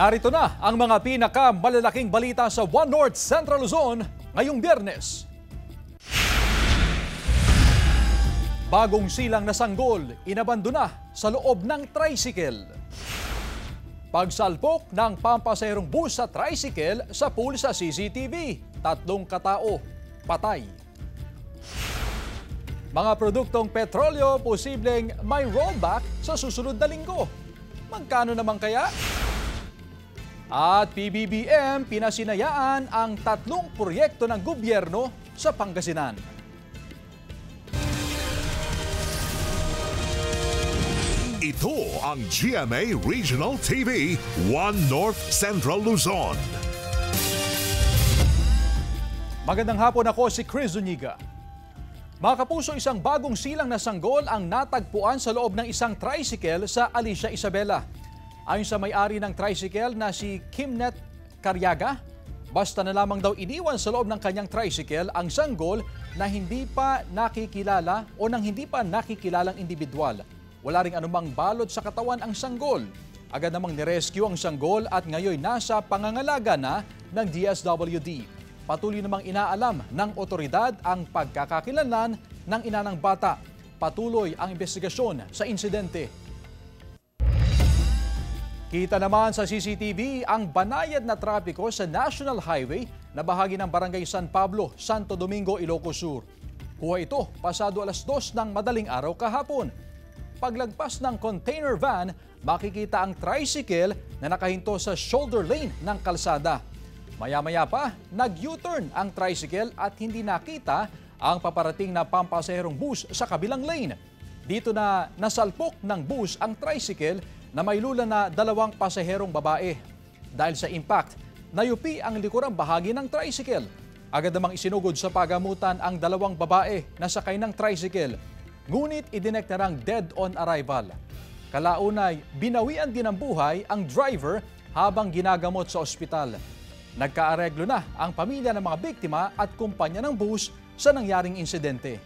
Narito na ang mga pinakamalalaking balita sa One North Central Luzon ngayong Biyernes. Bagong silang na sanggol, inabandona sa loob ng tricycle. Pagsalpok ng pampaserong bus sa tricycle sa pool sa CCTV. 3 katao, patay. Mga produktong petrolyo posibleng may rollback sa susunod na linggo. Magkano naman kaya? At PBBM pinasinayaan ang 3 proyekto ng gobyerno sa Pangasinan. Ito ang GMA Regional TV, One North Central Luzon. Magandang hapon, ako si Chris Zuniga. Mga kapuso, isang bagong silang na sanggol ang natagpuan sa loob ng isang tricycle sa Alicia Isabela. Ayon sa may-ari ng tricycle na si Kimnet Caryaga, basta na lamang daw iniwan sa loob ng kanyang tricycle ang sanggol na hindi pa nakikilala o nang hindi pa nakikilalang individual. Wala ring anumang balot sa katawan ang sanggol. Agad namang nirescue ang sanggol at ngayon nasa pangangalaga na ng DSWD. Patuloy namang inaalam ng otoridad ang pagkakakilanlan ng ina ng bata. Patuloy ang investigasyon sa insidente. Kita naman sa CCTV ang banayad na trapiko sa National Highway na bahagi ng Barangay San Pablo, Santo Domingo, Ilocos Sur. Kuha ito pasado 2:00 ng madaling araw kahapon. Paglagpas ng container van, makikita ang tricycle na nakahinto sa shoulder lane ng kalsada. Maya-maya pa, nag-U-turn ang tricycle at hindi nakita ang paparating na pampaserong bus sa kabilang lane. Dito na nasalpok ng bus ang tricycle na may lula na 2 pasaherong babae. Dahil sa impact, nayupi ang likurang bahagi ng tricycle. Agad namang isinugod sa pagamutan ang 2 babae na sakay ng tricycle. Ngunit idineklarang dead on arrival. Kalaunay, binawian din ng buhay ang driver habang ginagamot sa ospital. Nagkaareglo na ang pamilya ng mga biktima at kumpanya ng bus sa nangyaring insidente.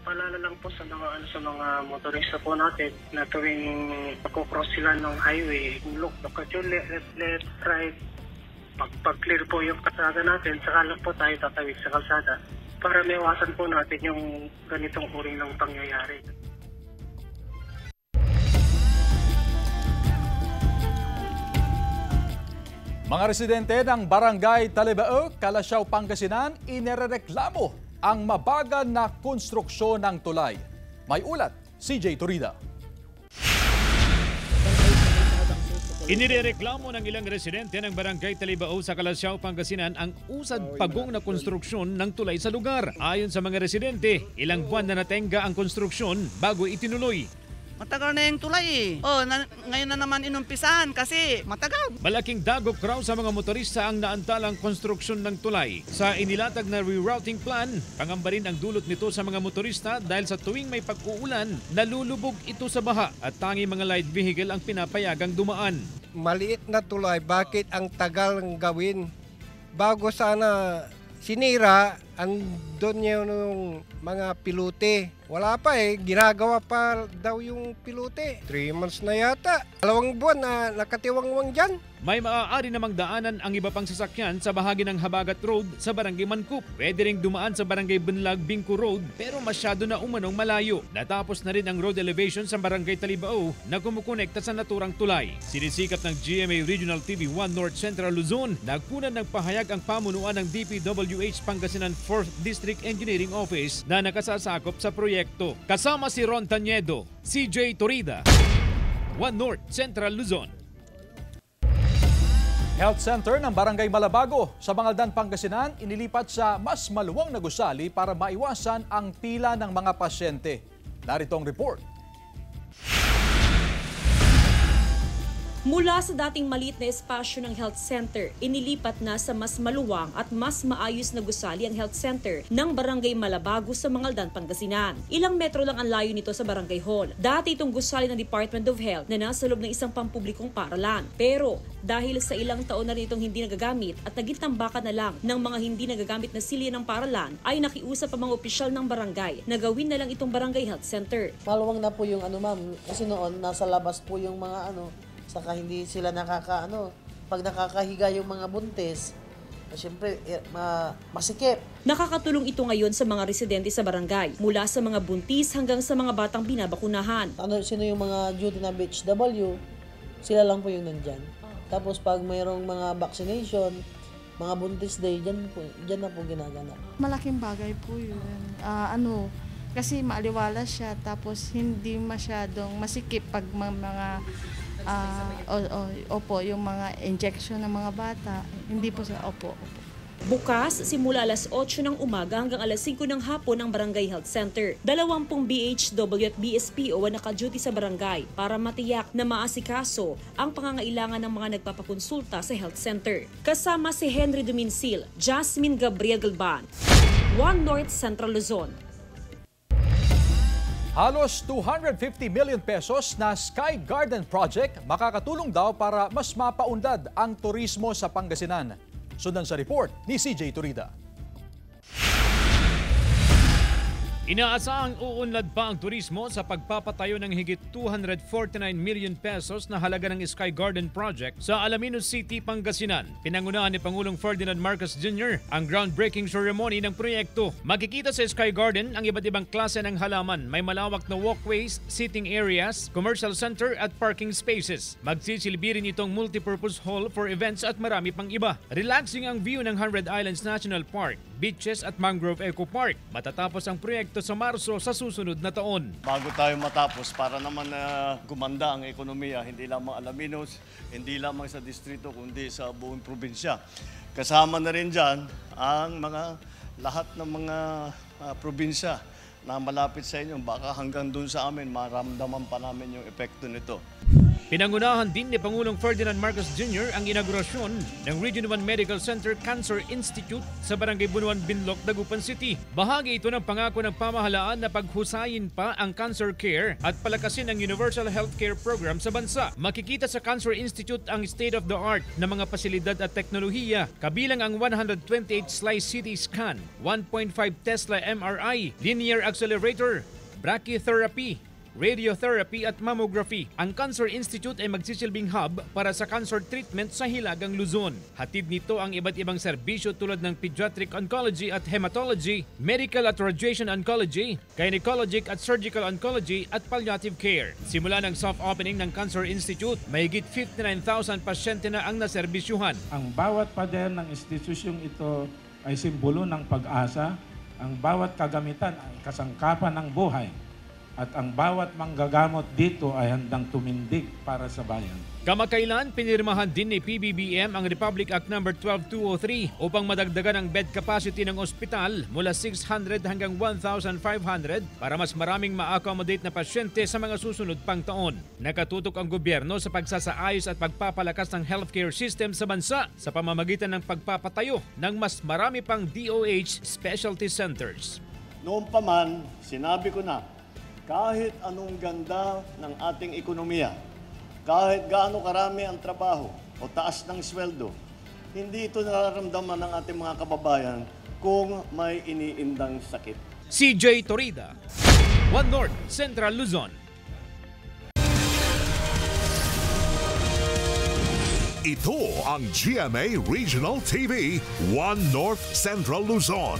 Paalala lang po sa mga motorista po natin na tuwing nako-cross sila ng highway, look at left, right, pag-clear po yung kalsada natin, saka lang po tayo tatawid sa kalsada para maiwasan po natin yung ganitong uri ng pangyayari. Mga residente ng Barangay Talibao, Calasiao, Pangasinan, inirereklamo ang mabagal na konstruksyon ng tulay. May ulat, CJ Torida. Inirereklamo ng ilang residente ng Barangay Talibao sa Calasiao, Pangasinan ang usad pagong na konstruksyon ng tulay sa lugar. Ayon sa mga residente, ilang buwan na natenga ang konstruksyon bago itinuloy. Matagal na yung tulay eh. Ngayon na naman inumpisahan kasi matagal. Malaking dagok raw sa mga motorista ang naantalang konstruksyon ng tulay. Sa inilatag na rerouting plan, pangamba rin ang dulot nito sa mga motorista dahil sa tuwing may pag-uulan, nalulubog ito sa baha at tanging mga light vehicle ang pinapayagang dumaan. Maliit na tulay, bakit ang tagal ng gawin? Bago sana sinira, andun yung mga pilote. Wala pa ginagawa pa daw yung pilote. 3 months na yata. 2 buwan na nakatiwangwang dyan. May maaari namang daanan ang iba pang sasakyan sa bahagi ng Habagat Road sa Barangay Mancup. Pwede ring dumaan sa Barangay Bunlag, Bingco Road pero masyado na umanong malayo. Natapos na rin ang road elevation sa Barangay Talibao na kumukonekta sa naturang tulay. Sinisikap ng GMA Regional TV 1 North Central Luzon, nagpunan ng pahayag ang pamunuan ng DPWH Pangasinan 4th District Engineering Office na nakasasakop sa proyekto. Kasama si Ron Tanyedo, CJ Torida, 1 North Central Luzon. Health Center ng Barangay Malabago sa Bangaldan, Pangasinan inilipat sa mas maluwang na gusali para maiwasan ang pila ng mga pasyente. Narito ang report. Mula sa dating maliit na espasyo ng health center, inilipat na sa mas maluwang at mas maayos na gusali ang health center ng Barangay Malabago sa Mangaldan, Pangasinan. Ilang metro lang ang layo nito sa Barangay Hall. Dati itong gusali ng Department of Health na nasa loob ng isang pampublikong paaralan. Pero dahil sa ilang taon na nitong hindi nagagamit at naging tambakan na lang ng mga hindi nagagamit na silya ng paaralan, ay nakiusap ang mga opisyal ng barangay na gawin na lang itong Barangay Health Center. Maluwang na po yung ma'am, kasi noon nasa labas po yung mga Saka hindi sila pag nakakahiga yung mga buntis, siyempre, masikip. Nakakatulong ito ngayon sa mga residente sa barangay, mula sa mga buntis hanggang sa mga batang binabakunahan. Sino yung mga duty na BHW, sila lang po yung nandyan. Tapos pag mayroong mga vaccination, mga buntis day, dyan na po ginaganap. Malaking bagay po yun. Kasi maaliwala siya, tapos hindi masyadong masikip pag mga yung mga injection ng mga bata, hindi po siya, opo. Bukas, simula alas 8 ng umaga hanggang alas 5 ng hapon ang Barangay Health Center. 20 BHW at BSPO ang naka-duty sa barangay para matiyak na maasikaso ang pangangailangan ng mga nagpapakonsulta sa health center. Kasama si Henry Duminsil, Jasmine Gabriel Galban, One North Central Luzon. Halos 250 million pesos na Sky Garden Project makakatulong daw para mas mapaunlad ang turismo sa Pangasinan. Sundan sa report ni CJ Turida. Inaasahang uunlad pa ang turismo sa pagpapatayo ng higit 249 million pesos na halaga ng Sky Garden Project sa Alaminos City, Pangasinan. Pinangunahan ni Pangulong Ferdinand Marcos Jr. ang groundbreaking ceremony ng proyekto. Makikita sa Sky Garden ang iba't ibang klase ng halaman. May malawak na walkways, sitting areas, commercial center at parking spaces. Magsisilbi rin itong multipurpose hall for events at marami pang iba. Relaxing ang view ng 100 Islands National Park, beaches at Mangrove Eco Park. Matatapos ang proyekto sa Marso sa susunod na taon. Bago tayo matapos, para naman gumanda ang ekonomiya, hindi lamang Alaminos, hindi lamang sa distrito, kundi sa buong probinsya. Kasama na rin dyan ang lahat ng mga probinsya na malapit sa inyo. Baka hanggang dun sa amin, maramdaman pa namin yung epekto nito. Pinangunahan din ni Pangulong Ferdinand Marcos Jr. ang inaugurasyon ng Region 1 Medical Center Cancer Institute sa Barangay Bunuan, Binloc, Dagupan City. Bahagi ito ng pangako ng pamahalaan na paghusayin pa ang cancer care at palakasin ang Universal Healthcare Program sa bansa. Makikita sa Cancer Institute ang state-of-the-art na mga pasilidad at teknolohiya, kabilang ang 128 slice CT scan, 1.5 Tesla MRI, linear accelerator, brachytherapy, radiotherapy at mammography. Ang Cancer Institute ay magsisilbing hub para sa cancer treatment sa Hilagang Luzon. Hatid nito ang iba't ibang serbisyo tulad ng pediatric oncology at hematology, medical at radiation oncology, gynecologic at surgical oncology at palliative care. Simula ng soft opening ng Cancer Institute, mahigit 59,000 pasyente na ang naserbisyuhan. Ang bawat pader ng institusyong ito ay simbolo ng pag-asa. Ang bawat kagamitan ay kasangkapan ng buhay. At ang bawat manggagamot dito ay handang tumindig para sa bayan. Kamakailan, pinirmahan din ni PBBM ang Republic Act No. 12203 upang madagdagan ang bed capacity ng ospital mula 600 hanggang 1,500 para mas maraming ma-accommodate na pasyente sa mga susunod pang taon. Nakatutok ang gobyerno sa pagsasaayos at pagpapalakas ng healthcare system sa bansa sa pamamagitan ng pagpapatayo ng mas marami pang DOH specialty centers. Noon pa man, sinabi ko na, kahit anong ganda ng ating ekonomiya, kahit gaano karami ang trabaho o taas ng sweldo, hindi ito nararamdaman ng ating mga kababayan kung may iniindang sakit. CJ Torida, One North Central Luzon. Ito ang GMA Regional TV, One North Central Luzon.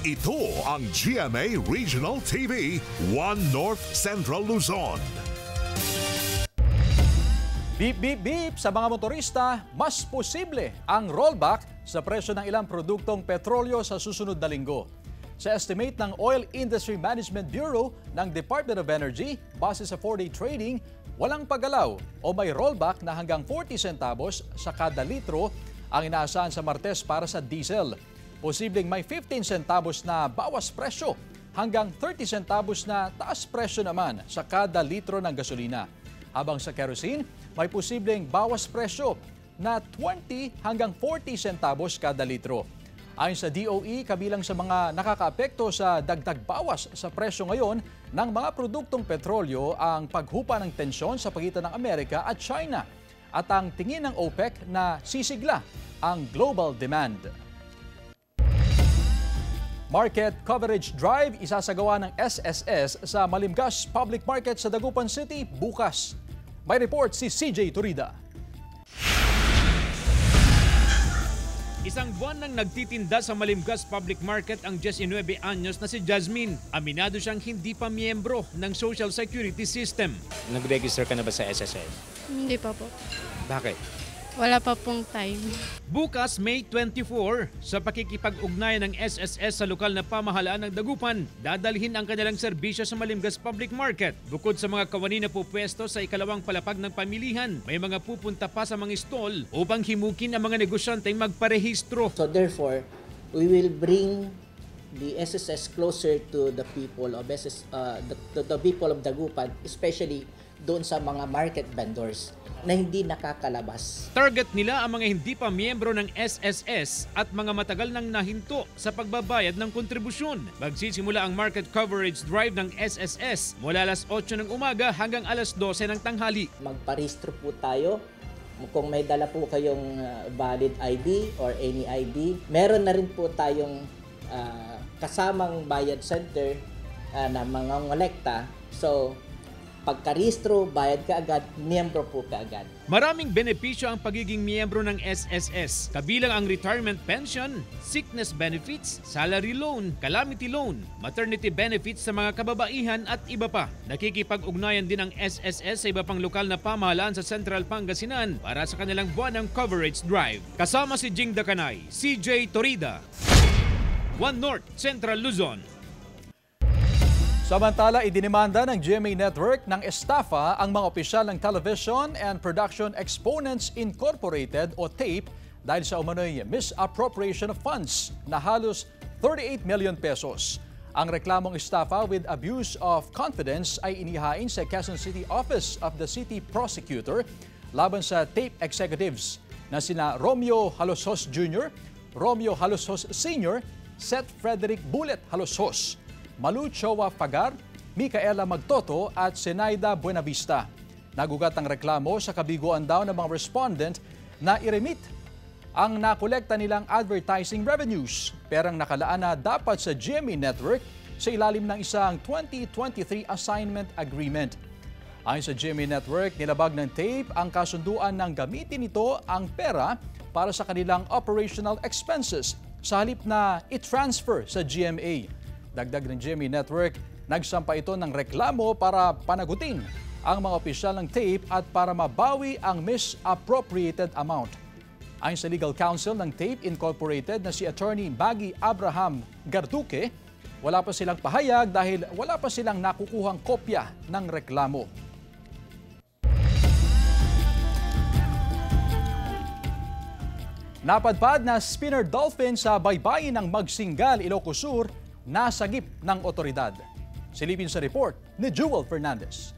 Ito ang GMA Regional TV, One North Central Luzon. Beep, beep, beep! Sa mga motorista, mas posible ang rollback sa presyo ng ilang produktong petrolyo sa susunod na linggo. Sa estimate ng Oil Industry Management Bureau ng Department of Energy, base sa 4-day trading, walang paggalaw o may rollback na hanggang 40 centavos sa kada litro ang inaasahan sa Martes para sa diesel. Posibleng may 15 centavos na bawas presyo hanggang 30 centavos na taas presyo naman sa kada litro ng gasolina. Habang sa kerosene, may posibleng bawas presyo na 20 hanggang 40 centavos kada litro. Ayon sa DOE, kabilang sa mga nakakaapekto sa dagdag bawas sa presyo ngayon ng mga produktong petrolyo ang paghupa ng tensyon sa pagitan ng Amerika at China at ang tingin ng OPEC na sisigla ang global demand. Market Coverage Drive isasagawa ng SSS sa Malimgas Public Market sa Dagupan City bukas. May report si CJ Turida. Isang buwan nang nagtitinda sa Malimgas Public Market ang 19 anyos na si Jasmine. Aminado siyang hindi pa miyembro ng Social Security System. Nag-register ka na ba sa SSS? Hindi pa po. Bakit? Wala pa pong time. Bukas, May 24, sa pakikipag-ugnayan ng SSS sa lokal na pamahalaan ng Dagupan, dadalhin ang kanilang serbisyo sa Malimgas Public Market. Bukod sa mga kawani na pupwesto sa ikalawang palapag ng pamilihan, may mga pupunta pa sa mga stall upang himukin ang mga negosyanteng magparehistro. So therefore, we will bring the SSS closer to the people of the people of Dagupan, especially doon sa mga market vendors na hindi nakakalabas. Target nila ang mga hindi pa miyembro ng SSS at mga matagal nang nahinto sa pagbabayad ng kontribusyon. Magsisimula ang market coverage drive ng SSS mula alas 8 ng umaga hanggang alas 12 ng tanghali. Magparehistro po tayo. Kung may dala po kayong valid ID or any ID, meron na rin po tayong kasamang bayad center na mga ngolekta. So, pagkarehistro, bayad ka agad, miyembro po ka agad. Maraming benepisyo ang pagiging miyembro ng SSS. Kabilang ang retirement pension, sickness benefits, salary loan, calamity loan, maternity benefits sa mga kababaihan at iba pa. Nakikipag-ugnayan din ang SSS sa iba pang lokal na pamahalaan sa Central Pangasinan para sa kanilang buwanang coverage drive. Kasama si Jing Dakanay, CJ Torida, One North, Central Luzon. Samantala, idinimanda ng GMA Network ng estafa ang mga opisyal ng Television and Production Exponents Incorporated o TAPE dahil sa umano'y misappropriation of funds na halos 38 million pesos. Ang reklamong estafa with abuse of confidence ay inihain sa Quezon City Office of the City Prosecutor laban sa TAPE executives na sina Romeo Halosos Jr., Romeo Halosos Sr., Seth Frederick Bullet Halosos, Malu Chowa Fagar, Micaela Magtoto at Senaida Buenavista. Nagugat ang reklamo sa kabiguan daw ng mga respondent na i-remit ang nakolekta nilang advertising revenues, perang nakalaan na dapat sa GMA Network sa ilalim ng isang 2023 assignment agreement. Ayon sa GMA Network, nilabag ng TAPE ang kasunduan ng gamitin nito ang pera para sa kanilang operational expenses sa halip na i-transfer sa GMA. Dagdag ng GMA Network, nagsampa ito ng reklamo para panagutin ang mga opisyal ng TAPE at para mabawi ang misappropriated amount. Ayon sa legal counsel ng TAPE Incorporated na si Attorney Baggy Abraham Garduque, wala pa silang pahayag dahil wala pa silang nakukuhang kopya ng reklamo. Napadpad na spinner dolphin sa baybayin ng Magsingal, Ilocos Sur, nasagip ng otoridad. Silipin sa report ni Jewel Fernandez.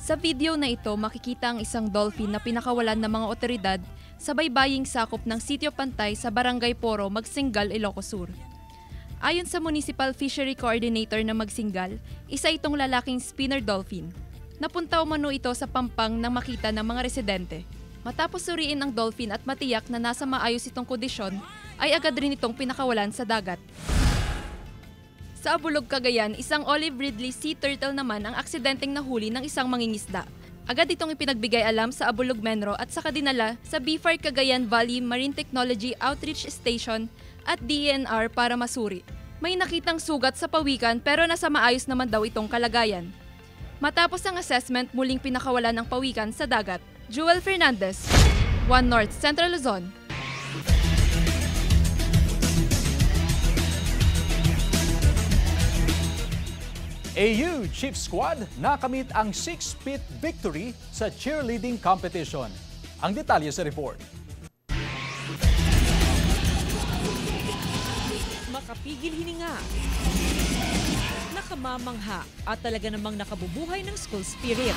Sa video na ito, makikita ang isang dolphin na pinakawalan ng mga otoridad sa baybaying sakop ng Sitio Pantay sa Barangay Poro, Magsingal, Ilocos Sur. Ayon sa Municipal Fishery Coordinator ng Magsingal, isa itong lalaking spinner dolphin. Napunta umano ito sa pampang nang makita ng mga residente. Matapos suriin ang dolphin at matiyak na nasa maayos itong kondisyon, ay agad rin itong pinakawalan sa dagat. Sa Abulog, Cagayan, isang olive ridley sea turtle naman ang aksidenteng nahuli ng isang mangingisda. Agad itong ipinagbigay alam sa Abulog Menro at saka dinala sa BFAR Cagayan Valley Marine Technology Outreach Station at DENR para masuri. May nakitang sugat sa pawikan pero nasa maayos naman daw itong kalagayan. Matapos ang assessment, muling pinakawalan ang pawikan sa dagat. Jewel Fernandez, One North, Central Luzon. AU Chief Squad nakamit ang 6-pit victory sa cheerleading competition. Ang detalye sa report. Makapigil hininga, nakamamangha at talaga namang nakabubuhay ng school spirit.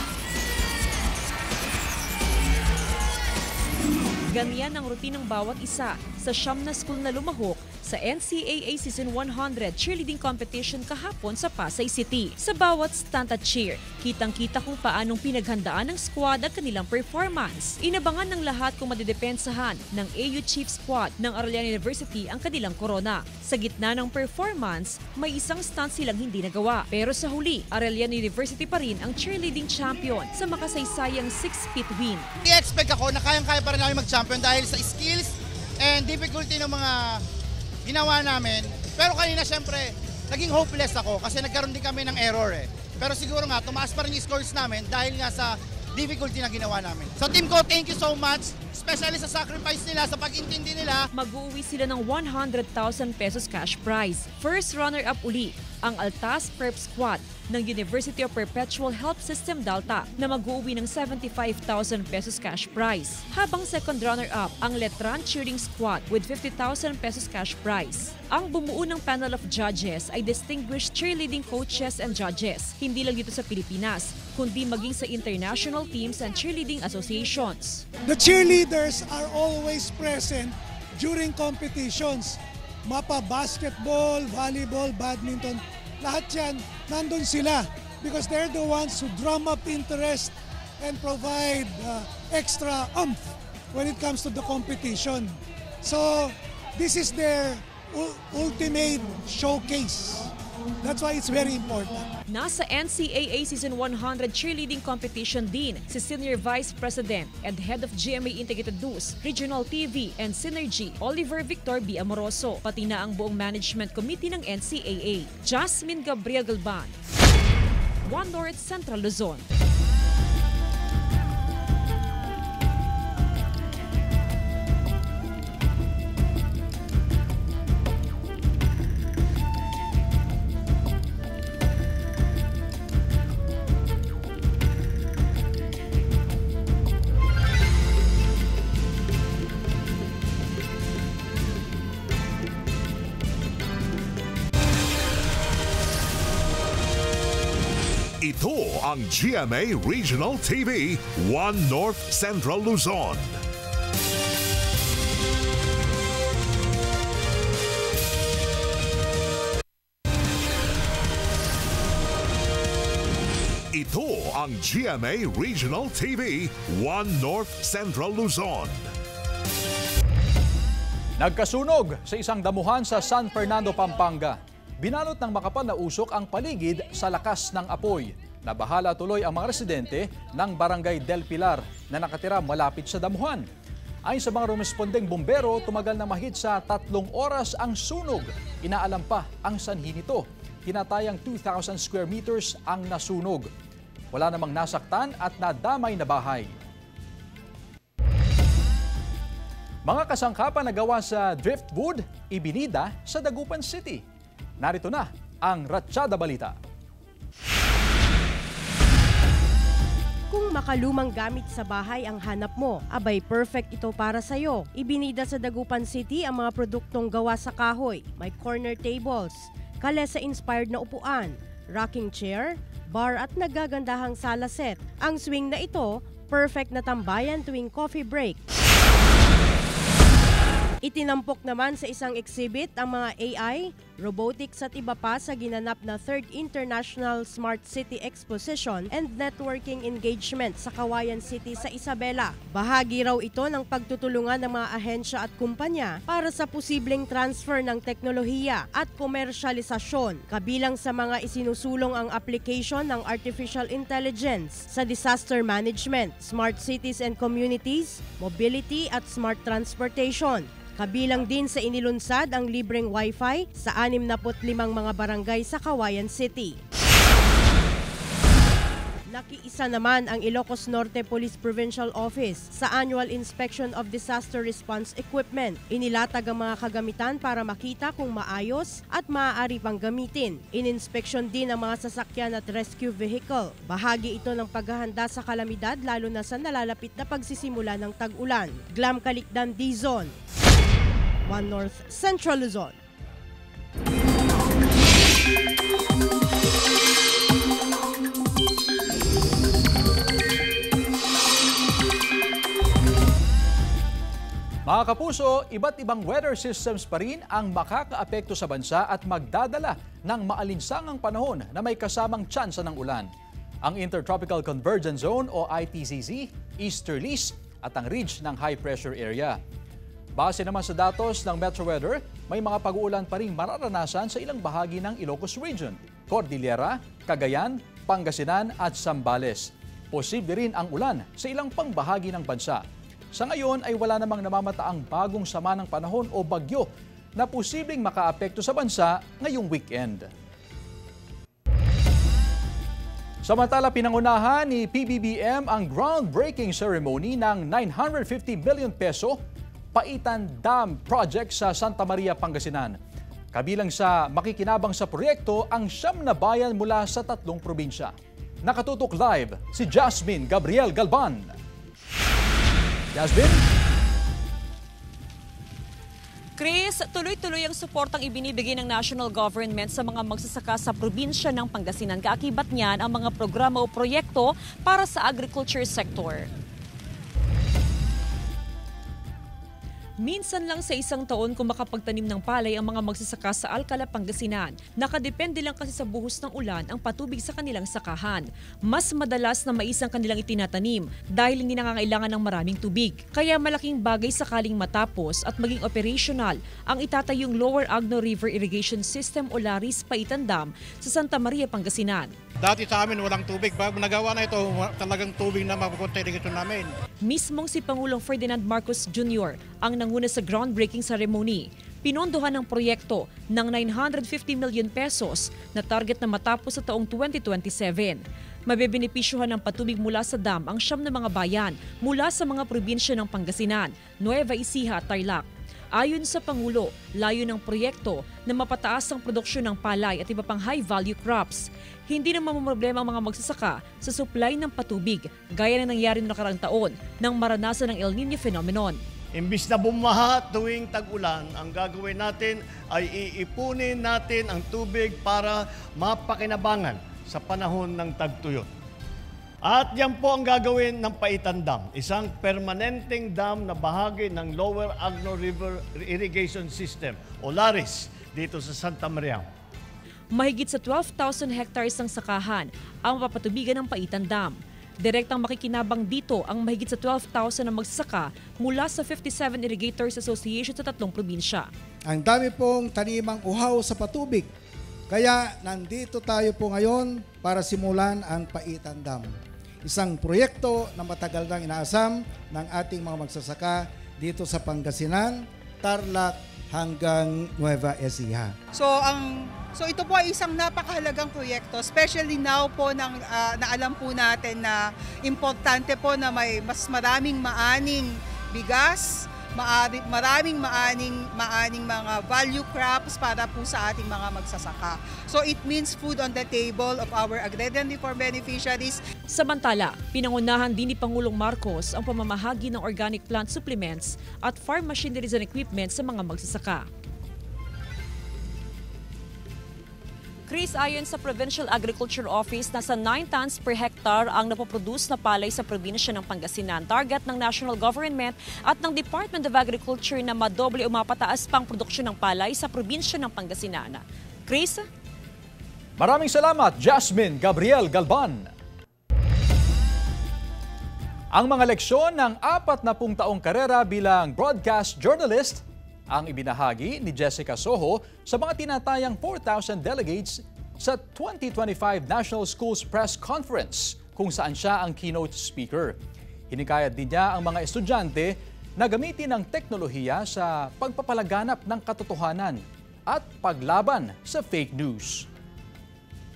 Ganyan ang routine ng bawat isa sa siyam na school na lumahok sa NCAA Season 100 cheerleading competition kahapon sa Pasay City. Sa bawat stunt at cheer, kitang-kita kung paanong pinaghandaan ng squad ang kanilang performance. Inabangan ng lahat kung madidepensahan ng AU Chief Squad ng Arellano University ang kanilang korona. Sa gitna ng performance, may isang stunt silang hindi nagawa. Pero sa huli, Arellano University pa rin ang cheerleading champion sa makasaysayang 6-feet win. I-expect ako na kayang-kaya pa rin namin mag-champion dahil sa skills and difficulty ng mga ginawa namin. Pero kanina syempre, naging hopeless ako kasi nagkaroon din kami ng error eh. Pero siguro nga, tumaas pa rin yung scores namin dahil nga sa difficulty na ginawa namin. So team ko, thank you so much. Especially sa sacrifice nila, sa pag-intindi nila. Mag-uuwi sila ng 100,000 pesos cash prize. First runner-up uli ang Altas Prep Squad ng University of Perpetual Health System Delta na mag-uuwi ng 75,000 pesos cash prize. Habang second runner-up ang Letran Cheering Squad with 50,000 pesos cash prize. Ang bumuo ng panel of judges ay distinguished cheerleading coaches and judges, hindi lang dito sa Pilipinas, kundi maging sa international teams and cheerleading associations. The cheerleaders are always present during competitions. Mapa basketball, volleyball, badminton, lahat yan, nandun sila because they're the ones who drum up interest and provide extra oomph when it comes to the competition. So this is their ultimate showcase. That's why it's very important. Nasa NCAA Season 100 cheerleading competition din si Senior Vice President and Head of GMA Integrated News, Regional TV and Synergy, Oliver Victor B. Amoroso, pati na ang buong management committee ng NCAA. Jasmine Gabriel Galban, One North Central Luzon. Ito ang GMA Regional TV, One North Central Luzon. Ito ang GMA Regional TV, One North Central Luzon. Nagkasunog sa isang damuhan sa San Fernando, Pampanga. Binalot ng makapal na usok ang paligid sa lakas ng apoy. Nabahala tuloy ang mga residente ng Barangay Del Pilar na nakatira malapit sa damuhan. Ayon sa mga rumespondeng bumbero, tumagal na mahigit sa 3 oras ang sunog. Inaalam pa ang sanhi nito. Tinatayang 2,000 square meters ang nasunog. Wala namang nasaktan at nadamay na bahay. Mga kasangkapan na gawa sa driftwood, ibinida sa Dagupan City. Narito na ang Ratsyada Balita. Kung makalumang gamit sa bahay ang hanap mo, abay perfect ito para sa'yo. Ibinida sa Dagupan City ang mga produktong gawa sa kahoy. May corner tables, kalesa-inspired na upuan, rocking chair, bar at nagagandahang sala set. Ang swing na ito, perfect na tambayan tuwing coffee break. Itinampok naman sa isang exhibit ang mga AI, robotics at iba pa sa ginanap na 3rd International Smart City Exposition and Networking Engagement sa Kawayan City sa Isabela. Bahagi raw ito ng pagtutulungan ng mga ahensya at kumpanya para sa posibleng transfer ng teknolohiya at komersyalisasyon. Kabilang sa mga isinusulong ang application ng artificial intelligence sa disaster management, smart cities and communities, mobility at smart transportation. Kabilang din sa inilunsad ang libreng Wi-Fi sa 65 mga barangay sa Kawayan City. Nakiisa naman ang Ilocos Norte Police Provincial Office sa Annual Inspection of Disaster Response Equipment. Inilatag ang mga kagamitan para makita kung maayos at maaari pang gamitin. Ininspeksyon din ang mga sasakyan at rescue vehicle. Bahagi ito ng paghahanda sa kalamidad lalo na sa nalalapit na pagsisimula ng tag-ulan. Glam Calicdan, Dizon, One North Central Luzon. Mga kapuso, iba't ibang weather systems pa rin ang makakaapekto sa bansa at magdadala ng maalinsangang panahon na may kasamang tsansa ng ulan. Ang Intertropical Convergence Zone o ITCZ, easterlies at ang ridge ng high pressure area. Base naman sa datos ng Metro Weather, may mga pag-uulan pa rin mararanasan sa ilang bahagi ng Ilocos Region, Cordillera, Cagayan, Pangasinan at Zambales. Posible rin ang ulan sa ilang pangbahagi ng bansa. Sa ngayon ay wala namang namamataang bagong sama ng panahon o bagyo na posibleng makaapekto sa bansa ngayong weekend. Samantala, pinangunahan ni PBBM ang groundbreaking ceremony ng 950 million peso Paitan Dam Project sa Santa Maria, Pangasinan. Kabilang sa makikinabang sa proyekto ang 9 na bayan mula sa 3 probinsya. Nakatutok live si Jasmine Gabriel Galban. Jasmine? Chris, tuloy-tuloy ang suportang ibinibigay ng national government sa mga magsasaka sa probinsya ng Pangasinan. Kaakibat niyan ang mga programa o proyekto para sa agriculture sector. Minsan lang sa isang taon kung makapagtanim ng palay ang mga magsasaka sa Alcala, Pangasinan. Nakadepende lang kasi sa buhos ng ulan ang patubig sa kanilang sakahan. Mas madalas na mais ang kanilang itinatanim dahil hindi nangangailangan ng maraming tubig. Kaya malaking bagay sakaling matapos at maging operational ang itatayong Lower Agno River Irrigation System o LARIS Paitan Dam sa Santa Maria, Pangasinan. Dati sa amin walang tubig. Bago nagawa na ito, talagang tubig na mapupunta dito namin. Mismong si Pangulong Ferdinand Marcos Jr. ang nanguna sa groundbreaking ceremony. Pinondohan ng proyekto ng 950 million pesos na target na matapos sa taong 2027. Mabebenepisyuhan ng patubig mula sa dam ang 9 na mga bayan mula sa mga probinsya ng Pangasinan, Nueva Ecija at Tarlac. Ayon sa Pangulo, layo ng proyekto na mapataas ang produksyon ng palay at iba pang high-value crops. Hindi na mamumroblema ang mga magsasaka sa supply ng patubig, gaya na nangyari noong nakaraang taon nang maranasan ng El Niño phenomenon. Imbis na bumaha tuwing tag-ulan, ang gagawin natin ay iipunin natin ang tubig para mapakinabangan sa panahon ng tagtuyot. At yan po ang gagawin ng Paitan Dam, isang permanenteng dam na bahagi ng Lower Agno River Irrigation System o LARIS dito sa Santa Maria. Mahigit sa 12,000 hectares ng sakahan ang mapapatubigan ng Paitan Dam. Direktang makikinabang dito ang mahigit sa 12,000 na magsasaka mula sa 57 Irrigators Association sa 3 probinsya. Ang dami pong tanimang uhaw sa patubig. Kaya nandito tayo po ngayon para simulan ang Paitan Dam. Isang proyekto na matagal nang inaasam ng ating mga magsasaka dito sa Pangasinan, Tarlac hanggang Nueva Ecija. So ito po ay isang napakahalagang proyekto, especially now po na alam po natin na importante po na may mas maraming maaning bigas, maraming maaning mga value crops para po sa ating mga magsasaka. So it means food on the table of our agrarian reform beneficiaries. Samantala, pinangunahan din ni Pangulong Marcos ang pamamahagi ng organic plant supplements at farm machineries and equipment sa mga magsasaka. Chris, ayon sa Provincial Agriculture Office, nasa 9 tons per hectare ang napoproduce na palay sa probinsya ng Pangasinan. Target ng national government at ng Department of Agriculture na madoble o mapataas pang produksyon ng palay sa probinsya ng Pangasinan. Chris? Maraming salamat, Jasmine Gabriel Galban. Ang mga leksyon ng 40 taong karera bilang broadcast journalist ang ibinahagi ni Jessica Soho sa mga tinatayang 4,000 delegates sa 2025 National Schools Press Conference kung saan siya ang keynote speaker. Hinikayat din niya ang mga estudyante na gamitin ang teknolohiya sa pagpapalaganap ng katotohanan at paglaban sa fake news.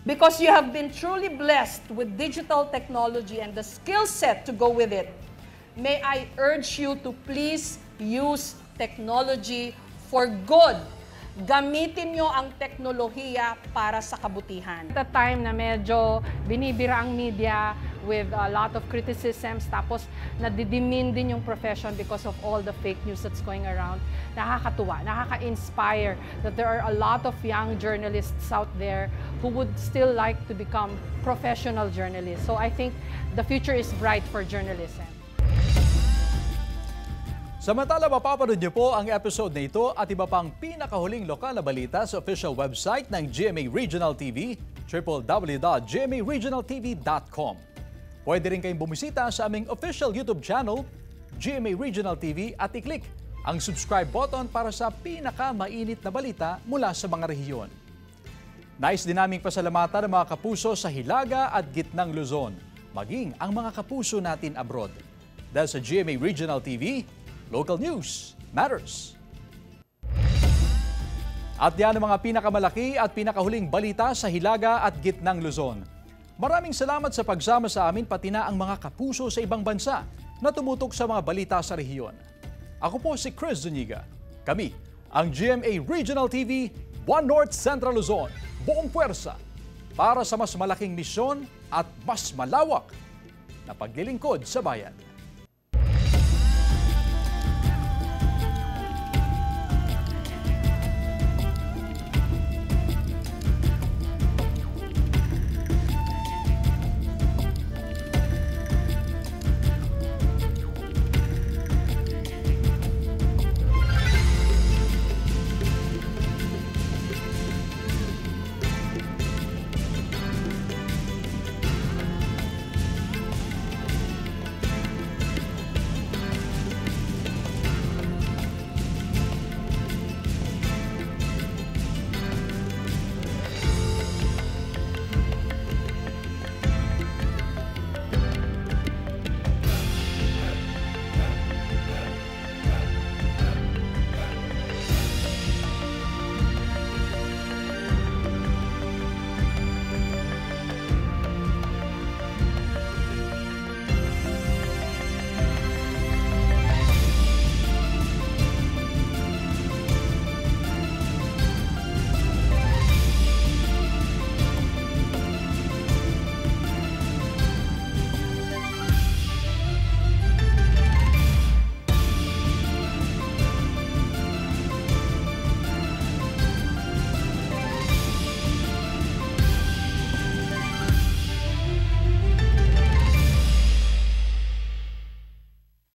Because you have been truly blessed with digital technology and the skill set to go with it, may I urge you to please use technology for good. Gamitin nyo ang teknolohiya para sa kabutihan. At the time na medyo binibira ang media with a lot of criticisms, tapos nadidimin din yung profession because of all the fake news that's going around, nakakatuwa, nakaka-inspire that there are a lot of young journalists out there who would still like to become professional journalists. So I think the future is bright for journalism. Samantala, mapapanood niyo po ang episode na ito at iba pang pinakahuling lokal na balita sa official website ng GMA Regional TV, www.gmaregionaltv.com. Pwede rin kayong bumisita sa aming official YouTube channel, GMA Regional TV, at i-click ang subscribe button para sa pinakamainit na balita mula sa mga rehiyon. Nais din naming pasalamatan ang mga kapuso sa Hilaga at Gitnang Luzon, maging ang mga kapuso natin abroad. Dahil sa GMA Regional TV, local news matters. At yan ang mga pinakamalaki at pinakahuling balita sa Hilaga at Gitnang Luzon. Maraming salamat sa pagsama sa amin pati na ang mga kapuso sa ibang bansa na tumutok sa mga balita sa rehiyon. Ako po si Chris Zuniga. Kami ang GMA Regional TV, One North Central Luzon, buong puwersa para sa mas malaking misyon at mas malawak na paglilingkod sa bayan.